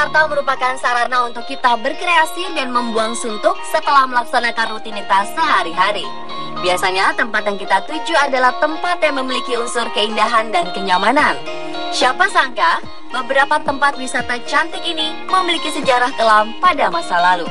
Wisata merupakan sarana untuk kita berkreasi dan membuang suntuk setelah melaksanakan rutinitas sehari-hari. Biasanya tempat yang kita tuju adalah tempat yang memiliki unsur keindahan dan kenyamanan. Siapa sangka beberapa tempat wisata cantik ini memiliki sejarah kelam pada masa lalu.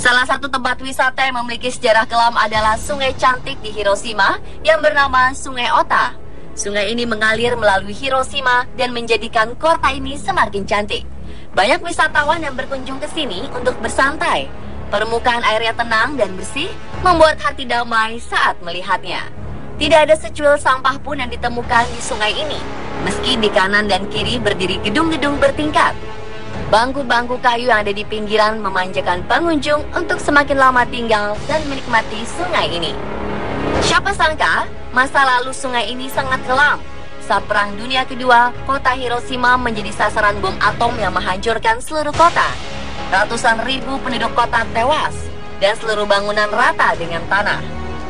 Salah satu tempat wisata yang memiliki sejarah kelam adalah sungai cantik di Hiroshima yang bernama Sungai Ota. Sungai ini mengalir melalui Hiroshima dan menjadikan kota ini semakin cantik. Banyak wisatawan yang berkunjung ke sini untuk bersantai. Permukaan airnya tenang dan bersih, membuat hati damai saat melihatnya. Tidak ada secuil sampah pun yang ditemukan di sungai ini, meski di kanan dan kiri berdiri gedung-gedung bertingkat. Bangku-bangku kayu yang ada di pinggiran memanjakan pengunjung untuk semakin lama tinggal dan menikmati sungai ini. Siapa sangka, masa lalu sungai ini sangat kelam. Saat Perang Dunia Kedua, kota Hiroshima menjadi sasaran bom atom yang menghancurkan seluruh kota. Ratusan ribu penduduk kota tewas, dan seluruh bangunan rata dengan tanah.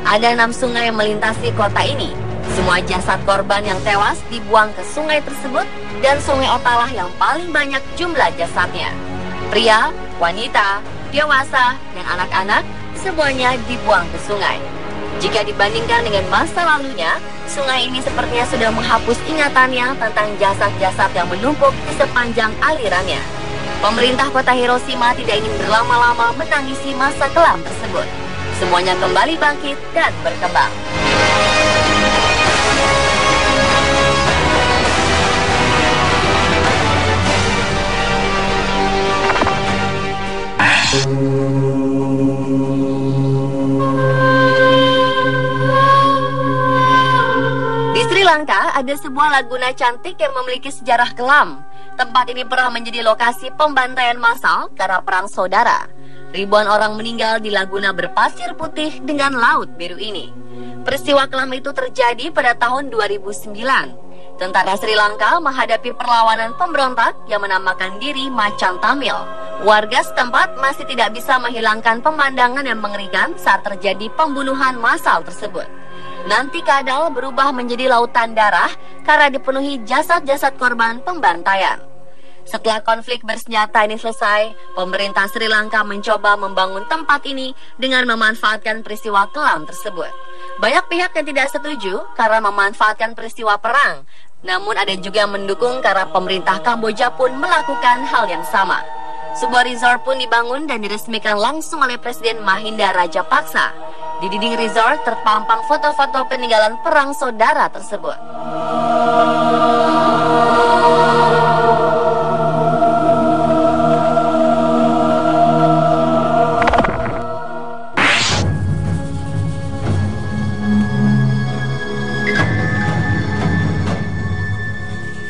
Ada 6 sungai yang melintasi kota ini. Semua jasad korban yang tewas dibuang ke sungai tersebut, dan Sungai Ota lah yang paling banyak jumlah jasadnya. Pria, wanita, dewasa, dan anak-anak semuanya dibuang ke sungai. Jika dibandingkan dengan masa lalunya, sungai ini sepertinya sudah menghapus ingatannya tentang jasad-jasad yang menumpuk di sepanjang alirannya. Pemerintah kota Hiroshima tidak ingin berlama-lama menangisi masa kelam tersebut. Semuanya kembali bangkit dan berkembang. Di Sri Lanka ada sebuah laguna cantik yang memiliki sejarah kelam. Tempat ini pernah menjadi lokasi pembantaian massal karena perang saudara. Ribuan orang meninggal di laguna berpasir putih dengan laut biru ini. Peristiwa kelam itu terjadi pada tahun 2009. Tentara Sri Lanka menghadapi perlawanan pemberontak yang menamakan diri Macan Tamil. Warga setempat masih tidak bisa menghilangkan pemandangan yang mengerikan saat terjadi pembunuhan massal tersebut. Nanti Kadal berubah menjadi lautan darah karena dipenuhi jasad-jasad korban pembantaian. Setelah konflik bersenjata ini selesai, pemerintah Sri Lanka mencoba membangun tempat ini dengan memanfaatkan peristiwa kelam tersebut. Banyak pihak yang tidak setuju karena memanfaatkan peristiwa perang. Namun ada juga yang mendukung karena pemerintah Kamboja pun melakukan hal yang sama. Sebuah resort pun dibangun dan diresmikan langsung oleh Presiden Mahinda Rajapaksa. Di dinding resort terpampang foto-foto peninggalan perang saudara tersebut.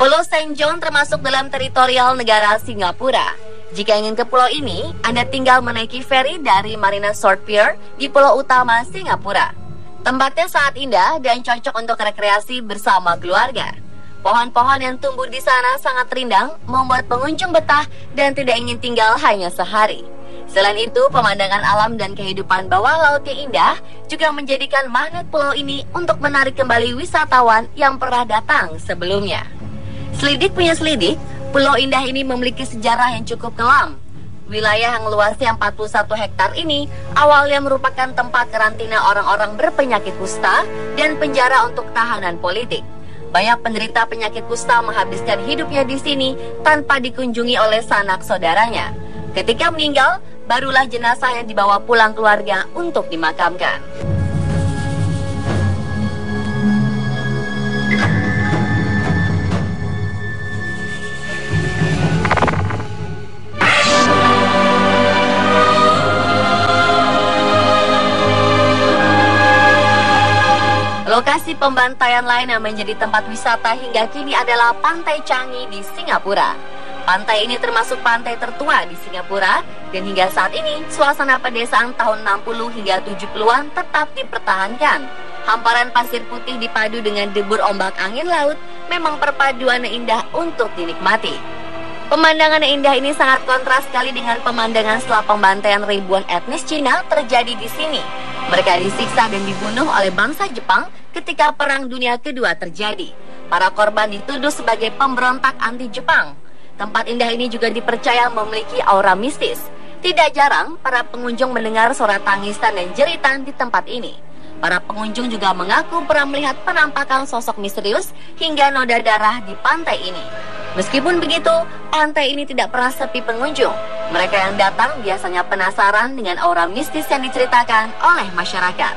Pulau Saint John termasuk dalam teritorial negara Singapura. Jika ingin ke pulau ini, Anda tinggal menaiki feri dari Marina Short Pier di pulau utama Singapura. Tempatnya sangat indah dan cocok untuk rekreasi bersama keluarga. Pohon-pohon yang tumbuh di sana sangat rindang, membuat pengunjung betah dan tidak ingin tinggal hanya sehari. Selain itu, pemandangan alam dan kehidupan bawah laut yang indah juga menjadikan magnet pulau ini untuk menarik kembali wisatawan yang pernah datang sebelumnya. Selidik punya selidik, pulau indah ini memiliki sejarah yang cukup kelam. Wilayah yang luasnya 41 hektar ini awalnya merupakan tempat karantina orang-orang berpenyakit kusta dan penjara untuk tahanan politik. Banyak penderita penyakit kusta menghabiskan hidupnya di sini tanpa dikunjungi oleh sanak saudaranya. Ketika meninggal, barulah jenazah yang dibawa pulang keluarga untuk dimakamkan. Lokasi pembantaian lain yang menjadi tempat wisata hingga kini adalah Pantai Changi di Singapura. Pantai ini termasuk pantai tertua di Singapura dan hingga saat ini suasana pedesaan tahun 60 hingga 70-an tetap dipertahankan. Hamparan pasir putih dipadu dengan debur ombak angin laut memang perpaduan yang indah untuk dinikmati. Pemandangan yang indah ini sangat kontras sekali dengan pemandangan setelah pembantaian ribuan etnis Cina terjadi di sini. Mereka disiksa dan dibunuh oleh bangsa Jepang ketika Perang Dunia Kedua terjadi. Para korban dituduh sebagai pemberontak anti-Jepang. Tempat indah ini juga dipercaya memiliki aura mistis. Tidak jarang para pengunjung mendengar suara tangisan dan jeritan di tempat ini. Para pengunjung juga mengaku pernah melihat penampakan sosok misterius hingga noda darah di pantai ini. Meskipun begitu, pantai ini tidak pernah sepi pengunjung. Mereka yang datang biasanya penasaran dengan aura mistis yang diceritakan oleh masyarakat.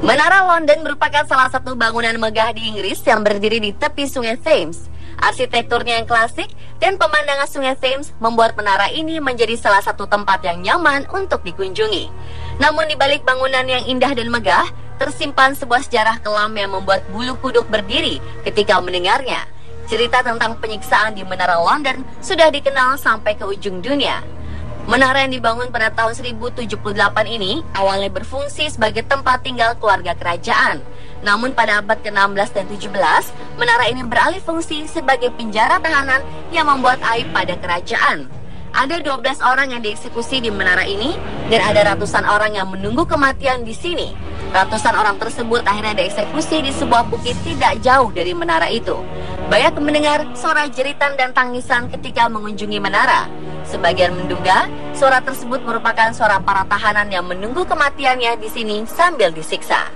Menara London merupakan salah satu bangunan megah di Inggris yang berdiri di tepi sungai Thames. Arsitekturnya yang klasik dan pemandangan sungai Thames membuat menara ini menjadi salah satu tempat yang nyaman untuk dikunjungi. Namun di balik bangunan yang indah dan megah, tersimpan sebuah sejarah kelam yang membuat bulu kuduk berdiri ketika mendengarnya. Cerita tentang penyiksaan di Menara London sudah dikenal sampai ke ujung dunia. Menara yang dibangun pada tahun 1078 ini awalnya berfungsi sebagai tempat tinggal keluarga kerajaan. Namun pada abad ke-16 dan 17, menara ini beralih fungsi sebagai penjara tahanan yang membuat aib pada kerajaan. Ada 12 orang yang dieksekusi di menara ini dan ada ratusan orang yang menunggu kematian di sini. Ratusan orang tersebut akhirnya dieksekusi di sebuah bukit tidak jauh dari menara itu. Banyak mendengar suara jeritan dan tangisan ketika mengunjungi menara. Sebagian menduga suara tersebut merupakan suara para tahanan yang menunggu kematiannya di sini sambil disiksa.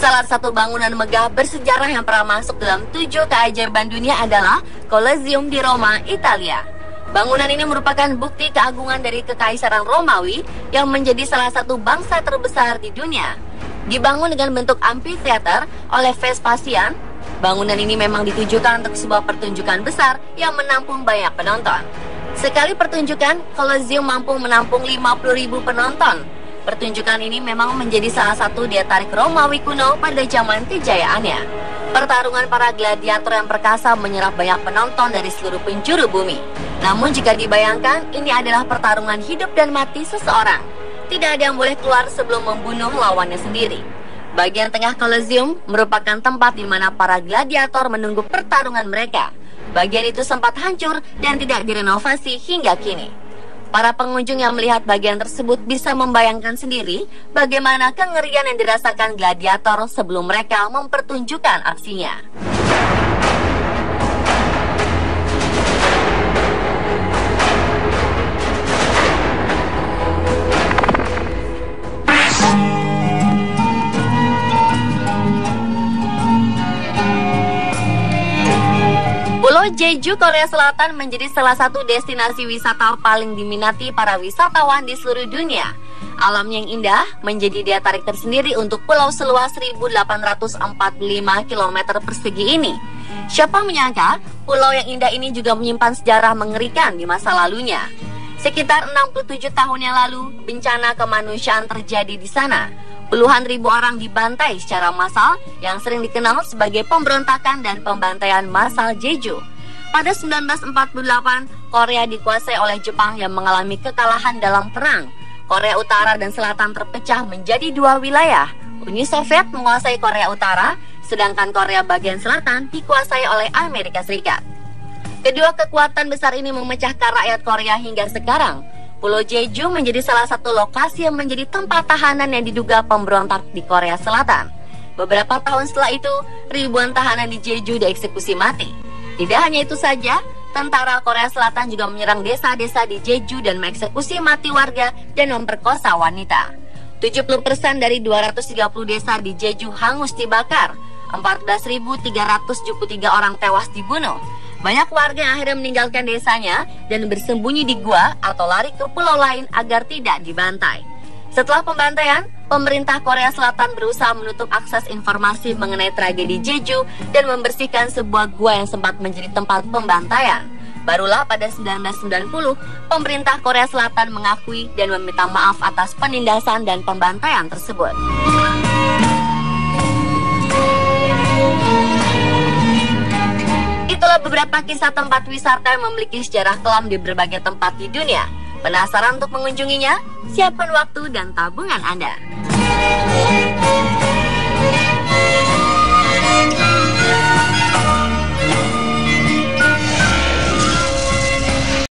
Salah satu bangunan megah bersejarah yang pernah masuk dalam 7 keajaiban dunia adalah Colosseum di Roma, Italia. Bangunan ini merupakan bukti keagungan dari Kekaisaran Romawi yang menjadi salah satu bangsa terbesar di dunia. Dibangun dengan bentuk amphitheater oleh Vespasian, bangunan ini memang ditujukan untuk sebuah pertunjukan besar yang menampung banyak penonton. Sekali pertunjukan, Colosseum mampu menampung 50.000 penonton. Pertunjukan ini memang menjadi salah satu daya tarik Romawi kuno pada zaman kejayaannya. Pertarungan para gladiator yang perkasa menyerap banyak penonton dari seluruh penjuru bumi. Namun jika dibayangkan, ini adalah pertarungan hidup dan mati seseorang. Tidak ada yang boleh keluar sebelum membunuh lawannya sendiri. Bagian tengah Colosseum merupakan tempat di mana para gladiator menunggu pertarungan mereka. Bagian itu sempat hancur dan tidak direnovasi hingga kini. Para pengunjung yang melihat bagian tersebut bisa membayangkan sendiri bagaimana kengerian yang dirasakan gladiator sebelum mereka mempertunjukkan aksinya. Pulau Jeju, Korea Selatan menjadi salah satu destinasi wisata paling diminati para wisatawan di seluruh dunia. Alam yang indah menjadi daya tarik tersendiri untuk pulau seluas 1.845 km persegi ini. Siapa menyangka pulau yang indah ini juga menyimpan sejarah mengerikan di masa lalunya. Sekitar 67 tahun yang lalu, bencana kemanusiaan terjadi di sana. Puluhan ribu orang dibantai secara massal yang sering dikenal sebagai pemberontakan dan pembantaian massal Jeju. Pada 1948, Korea dikuasai oleh Jepang yang mengalami kekalahan dalam perang. Korea Utara dan Selatan terpecah menjadi dua wilayah. Uni Soviet menguasai Korea Utara, sedangkan Korea bagian selatan dikuasai oleh Amerika Serikat. Kedua kekuatan besar ini memecahkan rakyat Korea hingga sekarang. Pulau Jeju menjadi salah satu lokasi yang menjadi tempat tahanan yang diduga pemberontak di Korea Selatan. Beberapa tahun setelah itu, ribuan tahanan di Jeju dieksekusi mati. Tidak hanya itu saja, tentara Korea Selatan juga menyerang desa-desa di Jeju dan mengeksekusi mati warga dan memperkosa wanita. 70% dari 230 desa di Jeju hangus dibakar. 14.373 orang tewas dibunuh. Banyak warga yang akhirnya meninggalkan desanya dan bersembunyi di gua atau lari ke pulau lain agar tidak dibantai. Setelah pembantaian, pemerintah Korea Selatan berusaha menutup akses informasi mengenai tragedi Jeju dan membersihkan sebuah gua yang sempat menjadi tempat pembantaian. Barulah pada 1990, pemerintah Korea Selatan mengakui dan meminta maaf atas penindasan dan pembantaian tersebut. Itulah beberapa kisah tempat wisata yang memiliki sejarah kelam di berbagai tempat di dunia. Penasaran untuk mengunjunginya? Siapkan waktu dan tabungan Anda.